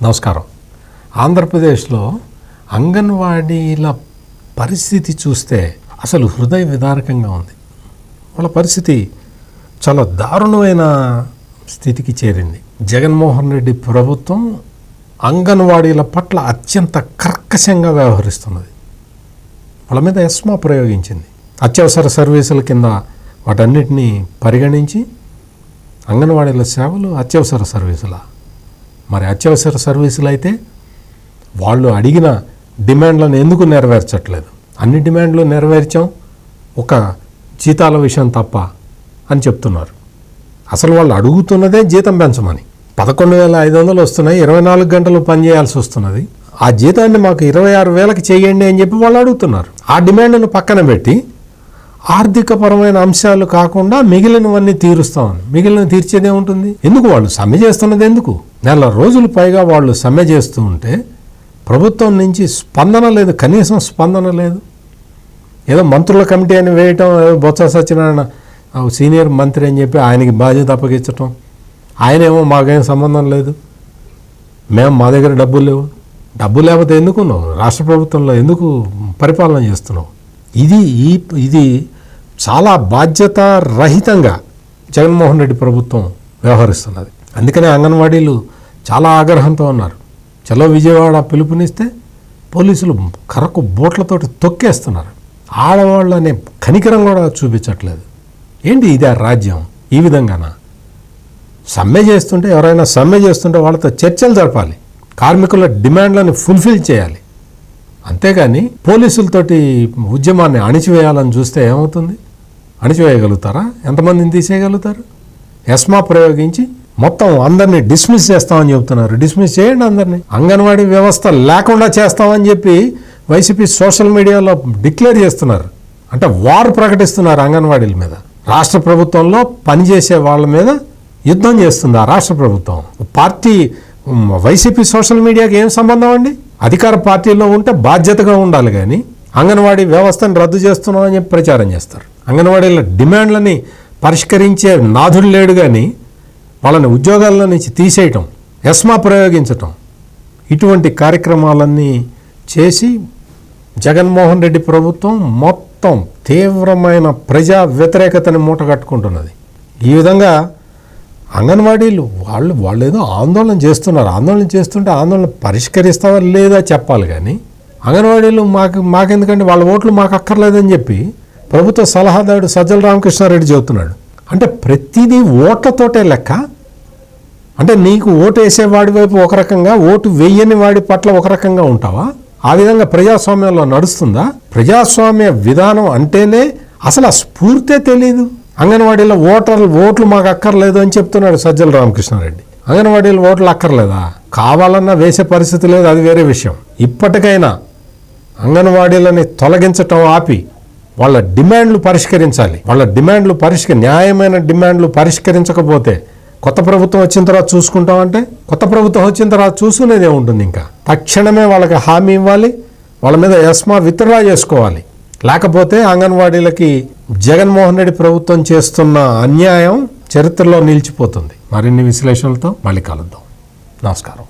నమస్కారం. ఆంధ్రప్రదేశ్లో అంగన్వాడీల పరిస్థితి చూస్తే అసలు హృదయ విదారకంగా ఉంది. వాళ్ళ పరిస్థితి చాలా దారుణమైన స్థితికి చేరింది. జగన్మోహన్ రెడ్డి ప్రభుత్వం అంగన్వాడీల పట్ల అత్యంత కర్కశంగా వ్యవహరిస్తున్నది. వాళ్ళ మీద ఎస్మా ప్రయోగించింది. అత్యవసర సర్వీసుల కింద వాటన్నిటినీ పరిగణించి అంగన్వాడీల సేవలు అత్యవసర సర్వీసులా? మరి అత్యవసర సర్వీసులు అయితే వాళ్ళు అడిగిన డిమాండ్లను ఎందుకు నెరవేర్చట్లేదు? అన్ని డిమాండ్లు నెరవేర్చాం, ఒక జీతాల విషయం తప్ప అని చెప్తున్నారు. అసలు వాళ్ళు అడుగుతున్నదే జీతం పెంచమని. 11,500 వస్తున్నాయి, 24 గంటలు పనిచేయాల్సి వస్తున్నది. ఆ జీతాన్ని మాకు 26,000కి చేయండి అని చెప్పి వాళ్ళు అడుగుతున్నారు. ఆ డిమాండ్ను పక్కన పెట్టి ఆర్థికపరమైన అంశాలు కాకుండా మిగిలినవన్నీ తీరుస్తామని. మిగిలిన తీర్చేదే ఉంటుంది. ఎందుకు వాళ్ళు సమ్మె చేస్తున్నది? ఎందుకు? నెల రోజులు పైగా వాళ్ళు సమ్మె చేస్తూ ఉంటే ప్రభుత్వం నుంచి స్పందన లేదు, కనీసం స్పందన లేదు. ఏదో మంత్రుల కమిటీ అని వేయటం, బొత్స సత్యనారాయణ సీనియర్ మంత్రి అని చెప్పి ఆయనకి బాధ్యత అప్పగించటం, ఆయనేమో మాకేం సంబంధం లేదు, మా దగ్గర డబ్బులు లేవు. డబ్బు లేకపోతే ఎందుకున్నావు? రాష్ట్ర ప్రభుత్వంలో ఎందుకు పరిపాలన చేస్తున్నావు? ఇది చాలా బాధ్యత రహితంగా జగన్మోహన్ రెడ్డి ప్రభుత్వం వ్యవహరిస్తున్నది. అందుకనే అంగన్వాడీలు చాలా ఆగ్రహంతో ఉన్నారు. చలో విజయవాడ పిలుపునిస్తే పోలీసులు కర్రకు బోట్లతోటి తొక్కేస్తున్నారు. ఆడవాళ్ళు అనే కనికరం కూడా చూపించట్లేదు. ఏంటి ఇదే రాజ్యం? ఈ విధంగానా? సమ్మె చేస్తుంటే, ఎవరైనా సమ్మె చేస్తుంటే వాళ్ళతో చర్చలు జరపాలి, కార్మికుల డిమాండ్లను ఫుల్ఫిల్ చేయాలి. అంతేగాని పోలీసులతోటి ఉద్యమాన్ని అణిచివేయాలని చూస్తే ఏమవుతుంది? అణిచివేయగలుగుతారా? ఎంతమందిని తీసేయగలుగుతారు? ఎస్మా ప్రయోగించి మొత్తం అందరినీ డిస్మిస్ చేస్తామని చెప్తున్నారు. డిస్మిస్ చేయండి అందరినీ. అంగన్వాడీ వ్యవస్థ లేకుండా చేస్తామని చెప్పి వైసీపీ సోషల్ మీడియాలో డిక్లేర్ చేస్తున్నారు. అంటే వార్ ప్రకటిస్తున్నారు అంగన్వాడీల మీద. రాష్ట్ర ప్రభుత్వంలో పనిచేసే వాళ్ళ మీద యుద్ధం చేస్తుంది ఆ రాష్ట్ర ప్రభుత్వం. పార్టీ వైసీపీ సోషల్ మీడియాకి ఏం సంబంధం అండి? అధికార పార్టీలో ఉంటే బాధ్యతగా ఉండాలి, కానీ అంగన్వాడీ వ్యవస్థను రద్దు చేస్తున్నామని చెప్పి ప్రచారం చేస్తారు. అంగన్వాడీల డిమాండ్లని పరిష్కరించే నాథుడు లేడు, కానీ వాళ్ళని ఉద్యోగాల నుంచి తీసేయటం, ఎస్మా ప్రయోగించటం, ఇటువంటి కార్యక్రమాలన్నీ చేసి జగన్మోహన్ రెడ్డి ప్రభుత్వం మొత్తం తీవ్రమైన ప్రజా వ్యతిరేకతని మూటగట్టుకుంటున్నది. ఈ విధంగా అంగన్వాడీలు వాళ్ళు ఏదో ఆందోళన చేస్తున్నారు. ఆందోళన చేస్తుంటే ఆందోళన పరిష్కరిస్తావా లేదా చెప్పాలి, కానీ అంగన్వాడీలు మాకెందుకంటే వాళ్ళ ఓట్లు మాకు అక్కర్లేదని చెప్పి ప్రభుత్వ సలహాదారుడు సజ్జల రామకృష్ణారెడ్డి చెబుతున్నాడు. అంటే ప్రతిదీ ఓట్లతోటే లెక్క. అంటే నీకు ఓటు వేసేవాడి వైపు ఒక రకంగా, ఓటు వేయని వాడి పట్ల ఒక రకంగా ఉంటావా? ఆ విధంగా ప్రజాస్వామ్యంలో నడుస్తుందా? ప్రజాస్వామ్య విధానం అంటేనే అసలు ఆ స్ఫూర్తే తెలీదు. అంగన్వాడీలో ఓట్లు మాకు అక్కర్లేదు అని చెప్తున్నాడు సజ్జల రామకృష్ణారెడ్డి. అంగన్వాడీలో ఓట్లు అక్కర్లేదా? కావాలన్నా వేసే పరిస్థితి లేదు, అది వేరే విషయం. ఇప్పటికైనా అంగన్వాడీలని తొలగించటం ఆపి వాళ్ళ డిమాండ్లు పరిష్కరించాలి. వాళ్ళ డిమాండ్లు న్యాయమైన డిమాండ్లు పరిష్కరించకపోతే కొత్త ప్రభుత్వం వచ్చిన తర్వాత చూసుకుంటామంటే, కొత్త ప్రభుత్వం వచ్చిన తర్వాత చూసుకునేదే ఉంటుంది. ఇంకా తక్షణమే వాళ్ళకి హామీ ఇవ్వాలి, వాళ్ళ మీద ఎస్మా విత్డ్రా చేసుకోవాలి. లేకపోతే అంగన్వాడీలకి జగన్మోహన్ రెడ్డి ప్రభుత్వం చేస్తున్న అన్యాయం చరిత్రలో నిలిచిపోతుంది. మరిన్ని విశ్లేషణలతో మళ్ళీ కలుద్దాం. నమస్కారం.